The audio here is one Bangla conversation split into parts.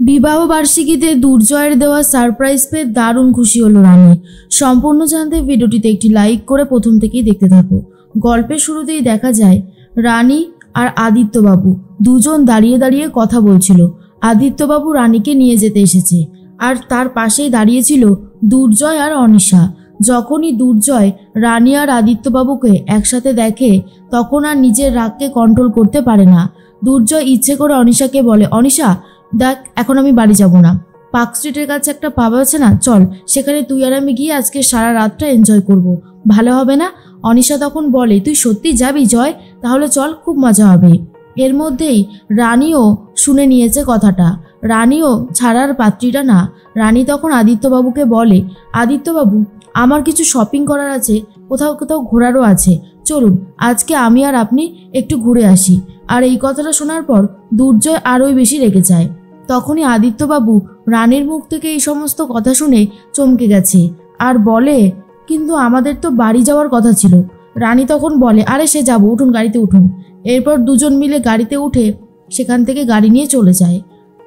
বিবাহ বার্ষিকীতে দুর্জয়ের দেওয়া সারপ্রাইজ পেয়ে দারুণ খুশি হলো রানী। সম্পূর্ণ জানতে ভিডিওটিতে একটি লাইক করে প্রথম থেকেই দেখতে থাকো। গল্পের শুরুতেই দেখা যায় রানী আর আদিত্যবাবু দুজন দাঁড়িয়ে দাঁড়িয়ে কথা বলছিল। আদিত্যবাবু রানীকে নিয়ে যেতে এসেছে আর তার পাশেই দাঁড়িয়েছিল দুর্জয় আর অনিশা। যখনই দুর্জয় রানী আর আদিত্যবাবুকে একসাথে দেখে তখন আর নিজের রাগকে কন্ট্রোল করতে পারে না। দুর্জয় ইচ্ছে করে অনিশাকে বলে, অনিশা দেখ, এখন আমি বাড়ি যাব না, পার্ক স্ট্রিটের কাছে একটা পাব আছে না, চল সেখানে তুই আর আমি গিয়ে আজকে সারা রাতটা এনজয় করব, ভালো হবে না? অনিশা তখন বলে, তুই সত্যি যাবি জয়? তাহলে চল, খুব মজা হবে। এর মধ্যেই রানীও শুনে নিয়েছে কথাটা। রানীও ছাড়ার পাত্রীটা না। রানী তখন আদিত্যবাবুকে বলে, আদিত্যবাবু আমার কিছু শপিং করার আছে, কোথাও কোথাও ঘোরারও আছে, চলুন আজকে আমি আর আপনি একটু ঘুরে আসি। আর এই কথাটা শোনার পর দুর্জয় আরোই বেশি রেগে যায়। তখনই আদিত্যবাবু রানীর মুখ থেকে এই সমস্ত কথা শুনে চমকে গেছে আর বলে, কিন্তু আমাদের তো বাড়ি যাওয়ার কথা ছিল। রানী তখন বলে, আরে সে যাবো, উঠুন গাড়িতে উঠুন। এরপর দুজন মিলে গাড়িতে উঠে সেখান থেকে গাড়ি নিয়ে চলে যায়।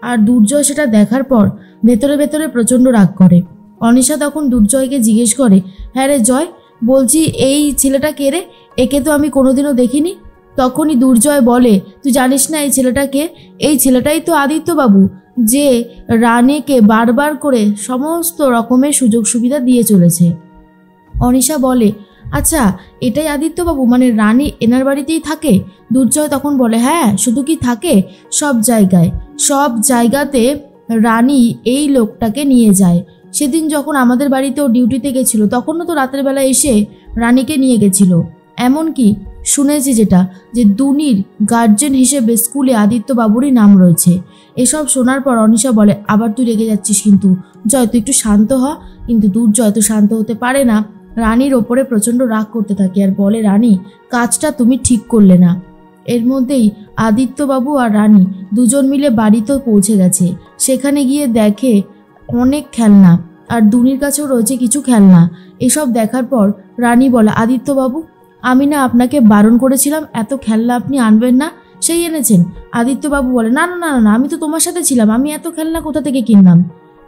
আর দুর্জয় সেটা দেখার পর ভেতরে ভেতরে প্রচণ্ড রাগ করে। অনিশা তখন দুর্জয়কে জিজ্ঞেস করে, হ্যাঁ রে জয়, বলছি এই ছেলেটা কে রে? একে তো আমি কোনোদিনও দেখিনি। তখনই দুর্জয় বলে, তুই জানিস না এই ছেলেটা কে? এই ছেলেটাই তো আদিত্যবাবু, যে রানীকে বারবার করে সমস্ত রকমের সুযোগ সুবিধা দিয়ে চলেছে। অনিশা বলে, আচ্ছা এটাই আদিত্যবাবু, মানে রানী এনার বাড়িতেই থাকে? দুর্জয় তখন বলে, হ্যাঁ, শুধু কি থাকে, সব জায়গাতে রানী এই লোকটাকে নিয়ে যায়। সেদিন যখন আমাদের বাড়িতেও ডিউটিতে গেছিল তখনও তো রাতের বেলা এসে রানীকে নিয়ে গেছিল। এমনকি শুনেছি যেটা, যে দুনির গার্জেন হিসেবে স্কুলে আদিত্যবাবুরই নাম রয়েছে। এসব শোনার পর অনিশা বলে, আবার তুই রেগে যাচ্ছিস কিন্তু, জয় তুই একটু শান্ত হ। কিন্তু দুর্জয় তো শান্ত হতে পারে না, রানীর ওপরে প্রচণ্ড রাগ করতে থাকে আর বলে, রানী কাজটা তুমি ঠিক করলে না। এর মধ্যেই আদিত্যবাবু আর রানী দুজন মিলে বাড়িতেও পৌঁছে গেছে। সেখানে গিয়ে দেখে অনেক খেলনা আর দুনির কাছেও রয়েছে কিছু খেলনা। এসব দেখার পর রানী বলে, আদিত্যবাবু আমি না আপনাকে বারণ করেছিলাম এত খেলনা আপনি আনবেন না, সেই এনেছেন। আদিত্যবাবু বলে, না না না না, আমি তো তোমার সাথে ছিলাম, আমি এত খেলনা কোথা থেকে কিনলাম?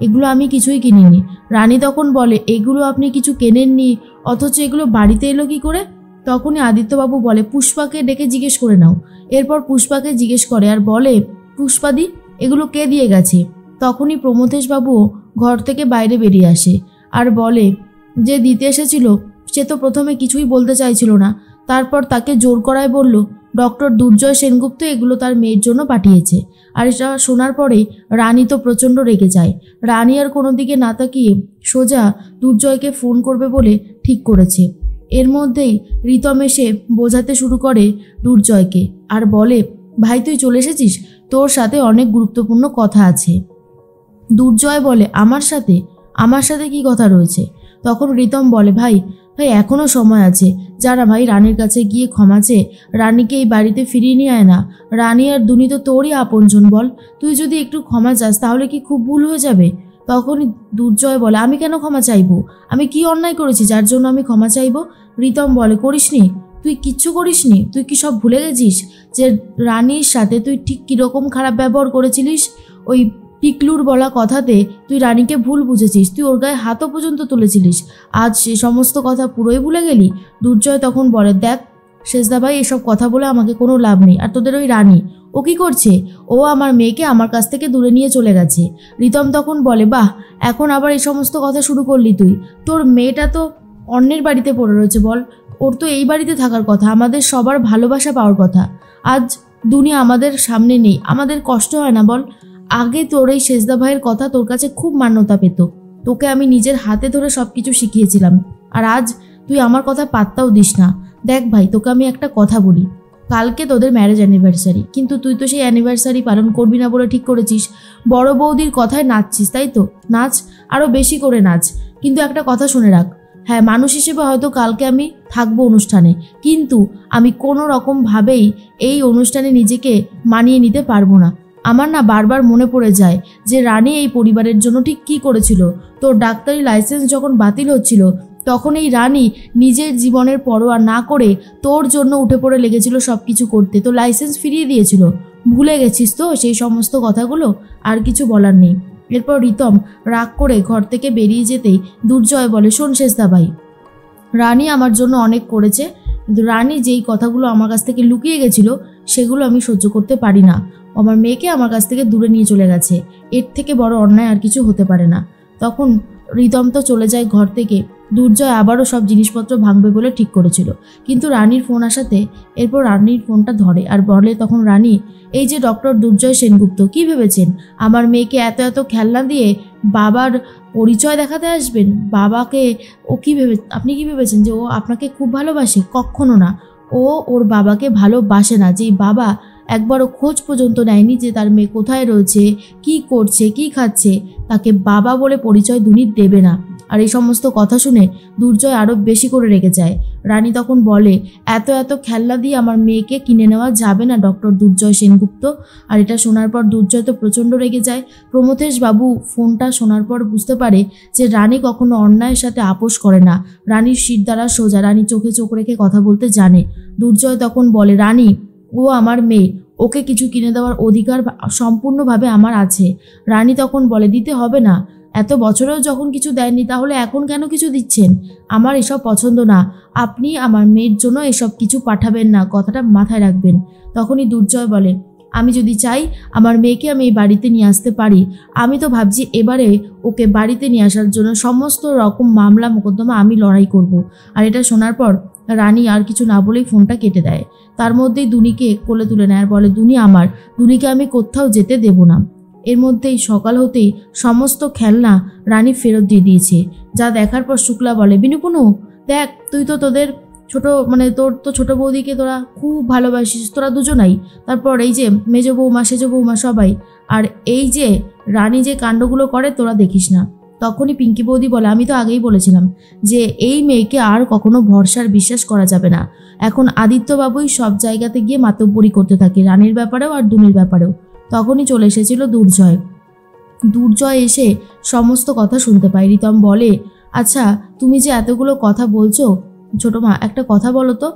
এগুলো আমি কিছুই কিনিনি। রানী তখন বলে, এগুলো আপনি কিছু কেনেননি, অথচ এগুলো বাড়িতে এলো কি করে? তখনই আদিত্যবাবু বলে, পুষ্পাকে ডেকে জিজ্ঞেস করে নাও। এরপর পুষ্পাকে জিজ্ঞেস করে আর বলে, পুষ্পাদি এগুলো কে দিয়ে গেছে? তখনই প্রমথেশবাবুও ঘর থেকে বাইরে বেরিয়ে আসে আর বলে, যে দিতে এসেছিল সে তো প্রথমে কিছুই বলতে চাইছিল না, তারপর তাকে জোর করায় বলল ডক্টর দুর্জয় সেনগুপ্ত এগুলো তার মেয়ের জন্য পাঠিয়েছে। আর এটা শোনার পরেই রানী তো প্রচণ্ড রেগে যায়। রানী আর কোনো দিকে না তাকিয়ে সোজা দুর্জয়কে ফোন করবে বলে ঠিক করেছে। এর মধ্যেই রিতম এসে বোঝাতে শুরু করে দুর্জয়কে আর বলে, ভাই তুই চলে এসেছিস, তোর সাথে অনেক গুরুত্বপূর্ণ কথা আছে। দুর্জয় বলে, আমার সাথে কি কথা রয়েছে? তখন রিতম বলে, ভাই এখনও সময় আছে, যারা ভাই রানীর কাছে গিয়ে ক্ষমা চেয়ে রানীকে এই বাড়িতে ফিরিয়ে নিয়ে আয় না। রানী আর দুনি তো তোরই আপনজন, বল তুই যদি একটু ক্ষমা চাস তাহলে কি খুব ভুল হয়ে যাবে? তখনই দুর্জয় বলে, আমি কেন ক্ষমা চাইবো? আমি কি অন্যায় করেছি যার জন্য আমি ক্ষমা চাইবো? রিতম বলে, করিসনি, তুই কিচ্ছু করিসনি, তুই কি সব ভুলে গেছিস যে রানীর সাথে তুই ঠিক কীরকম খারাপ ব্যবহার করেছিলিস? ওই টিকলুর বলা কথাতে তুই রানীকে ভুল বুঝেছিস, তুই ওর গায়ে হাতও পর্যন্ত তুলেছিলিস, আজ সে সমস্ত কথা পুরোই ভুলে গেলি? দুর্জয় তখন বলে, দেখ শেষদা ভাই, এসব কথা বলে আমাকে কোনো লাভ নেই। আর তোদের ওই রানী, ও কি করছে? ও আমার মেয়েকে আমার কাছ থেকে দূরে নিয়ে চলে গেছে। রিতম তখন বলে, বাহ, এখন আবার এই সমস্ত কথা শুরু করলি তুই? তোর মেয়েটা তো অন্যের বাড়িতে পড়ে রয়েছে, বল ওর তো এই বাড়িতে থাকার কথা, আমাদের সবার ভালোবাসা পাওয়ার কথা। আজ দুনিয়া আমাদের সামনে নেই, আমাদের কষ্ট হয় না বল? আগে তোর এই শেষদা ভাইয়ের কথা তোর কাছে খুব মান্যতা পেত, তোকে আমি নিজের হাতে ধরে সব কিছু শিখিয়েছিলাম, আর আজ তুই আমার কথা পাত্তাও দিস না। দেখ ভাই, তোকে আমি একটা কথা বলি, কালকে তোদের ম্যারেজ অ্যানিভার্সারি, কিন্তু তুই তো সেই অ্যানিভার্সারি পালন করবি না বলে ঠিক করেছিস। বড় বৌদির কথায় নাচছিস, তাই তো? নাচ, আরও বেশি করে নাচ, কিন্তু একটা কথা শুনে রাখ, হ্যাঁ মানুষ হিসেবে হয়তো কালকে আমি থাকবো অনুষ্ঠানে, কিন্তু আমি কোনো রকমভাবেই এই অনুষ্ঠানে নিজেকে মানিয়ে নিতে পারবো না। আমার না বারবার মনে পড়ে যায় যে রানী এই পরিবারের জন্য ঠিক কী করেছিল। তোর ডাক্তারি লাইসেন্স যখন বাতিল হচ্ছিল তখন এই রানী নিজের জীবনের পরোয়া না করে তোর জন্য উঠে পড়ে লেগেছিল সব কিছু করতে, তো লাইসেন্স ফিরিয়ে দিয়েছিল। ভুলে গেছিস তো সেই সমস্ত কথাগুলো? আর কিছু বলার নেই। এরপর রিতম রাগ করে ঘর থেকে বেরিয়ে যেতেই দুর্জয় বলে, শোন শেষদা ভাই, রানী আমার জন্য অনেক করেছে, কিন্তু রানী যেই কথাগুলো আমার কাছ থেকে লুকিয়ে গেছিল সেগুলো আমি সহ্য করতে পারি না। আমার মেয়েকে আমার কাছ থেকে দূরে নিয়ে চলে গেছে, এর থেকে বড় অন্যায় আর কিছু হতে পারে না। তখন রিতম তো চলে যায় ঘর থেকে। দুর্জয় আবারও সব জিনিসপত্র ভাঙবে বলে ঠিক করেছিল, কিন্তু রানীর ফোন আসাতে এরপর রানীর ফোনটা ধরে আর বলে তখন রানী, এই যে ডক্টর দুর্জয় সেনগুপ্ত, কি ভেবেছেন আমার মেয়েকে এত এত খেলনা দিয়ে বাবার পরিচয় দেখাতে আসবেন? বাবাকে ও কি আপনি কি ভেবেছেন যে ও আপনাকে খুব ভালোবাসে? কখনো না। ও ওর বাবাকে ভালোবাসে না। যেই বাবা একবারও খোঁজ পর্যন্ত নেয়নি যে তার মেয়ে কোথায় রয়েছে, কি করছে, কি খাচ্ছে, তাকে বাবা বলে পরিচয় দুনি দেবে না। আর এই সমস্ত কথা শুনে দুর্জয় আরও বেশি করে রেগে যায়। রানী তখন বলে, এত এত খেলনা দিয়ে আমার মেয়েকে কিনে নেওয়া যাবে না ডক্টর দুর্জয় সেনগুপ্ত। আর এটা শোনার পর দুর্জয় তো প্রচণ্ড রেগে যায়। প্রমথেশ বাবু ফোনটা শোনার পর বুঝতে পারে যে রানী কখনো অন্যায়ের সাথে আপোষ করে না। রানীর শির দ্বারা সোজা, রানী চোখে চোখ রেখে কথা বলতে জানে। দুর্জয় তখন বলে, রানী ও আমার মেয়ে, ওকে কিছু কিনে দেওয়ার অধিকার সম্পূর্ণভাবে আমার আছে। রানী তখন বলে, দিতে হবে না, এত বছরেও যখন কিছু দেননি তাহলে এখন কেন কিছু দিচ্ছেন? আমার এসব পছন্দ না, আপনি আমার মেয়ের জন্য এসব কিছু পাঠাবেন না, কথাটা মাথায় রাখবেন। তখনই দুর্জয় বলে, আমি যদি চাই আমার মেয়েকে আমি এই বাড়িতে নিয়ে আসতে পারি। আমি তো ভাবছি এবারে ওকে বাড়িতে নিয়ে আসার জন্য সমস্ত রকম মামলা মোকদ্দমা আমি লড়াই করব। আর এটা শোনার পর রানী আর কিছু না বলেই ফোনটা কেটে দেয়। তার মধ্যেই দুনিকে কোলে তুলে নেয় আর বলে, দুনি আমার, দুনিকে আমি কোথাও যেতে দেব না। এর মধ্যেই সকাল হতেই সমস্ত খেলনা রানী ফেরত দিয়ে দিয়েছে। যা দেখার পর শুক্লা বলে, বিনুপুনু দেখ, তুই তো তোদের তোর তো ছোট বৌদিকে তোরা খুব ভালোবাসিস, তোরা দুজনাই। তারপর এই যে মেজ বৌমা, সেজ বৌমা সবাই, আর এই যে রানী যে কাণ্ডগুলো করে তোরা দেখিস না। তখনই পিঙ্কি বৌদি বলে, আমি তো আগেই বলেছিলাম যে এই মেয়েকে আর কখনো ভরসার বিশ্বাস করা যাবে না। এখন আদিত্যবাবুই সব জায়গাতে গিয়ে মাতব্বরি করতে থাকে, রানীর ব্যাপারেও আর দুনির ব্যাপারেও। তখনই চলে এসেছিল দুর্জয়। দুর্জয় এসে সমস্ত কথা শুনতে পায়। রিতম বলে, আচ্ছা তুমি যে এতগুলো কথা বলছো ছোটো মা, একটা কথা বলো তো,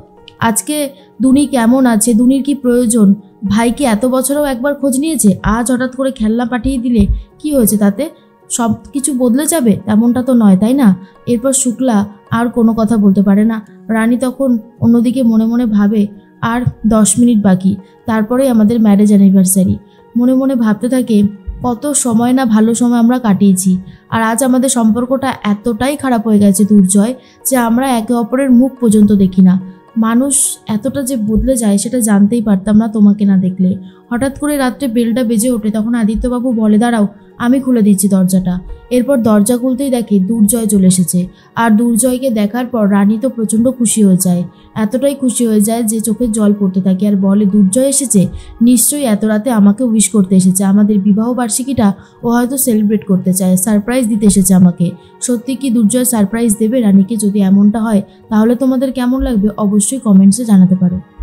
আজকে দুনি কেমন আছে? দুনির কি প্রয়োজন? ভাই কি এত বছরেও একবার খোঁজ নিয়েছে? আজ হঠাৎ করে খেলনা পাঠিয়ে দিলে কি হয়েছে তাতে? সব কিছু বদলে যাবে তেমনটা তো নয়, তাই না? এরপর শুক্লা আর কোনো কথা বলতে পারে না। রানী তখন অন্যদিকে মনে মনে ভাবে, আর 10 মিনিট বাকি, তারপরেই আমাদের ম্যারেজ অ্যানিভার্সারি। মনে মনে ভাবতে থাকে, কত সময় না ভালো সময় আমরা কাটিয়েছি, আর আজ আমাদের সম্পর্কটা এতটাই খারাপ হয়ে গেছে দুর্জয় যে আমরা একে অপরের মুখ পর্যন্ত দেখি না। মানুষ এতটা যে বদলে যায় সেটা জানতেই পারতাম না তোমাকে না দেখলে। হঠাৎ করে রাত্রে বেলটা বেজে ওঠে, তখন আদিত্যবাবু বলে, দাঁড়াও আমি খুলে দিচ্ছি দরজাটা। এরপর দরজা খুলতেই দেখে দুর্জয় চলে এসেছে। আর দুর্জয়কে দেখার পর রানী তো প্রচণ্ড খুশি হয়ে যায়, এতটাই খুশি হয়ে যায় যে চোখের জল পড়তে থাকে। আর বলে, দুর্জয় এসেছে, নিশ্চয়ই এত রাতে আমাকে উইশ করতে এসেছে, আমাদের বিবাহ বার্ষিকীটা ও হয়তো সেলিব্রেট করতে চায়, সারপ্রাইজ দিতে এসেছে আমাকে। সত্যি কি দুর্জয় সারপ্রাইজ দেবে রানীকে? যদি এমনটা হয় তাহলে তোমাদের কেমন লাগবে অবশ্যই কমেন্টসে জানাতে পারো।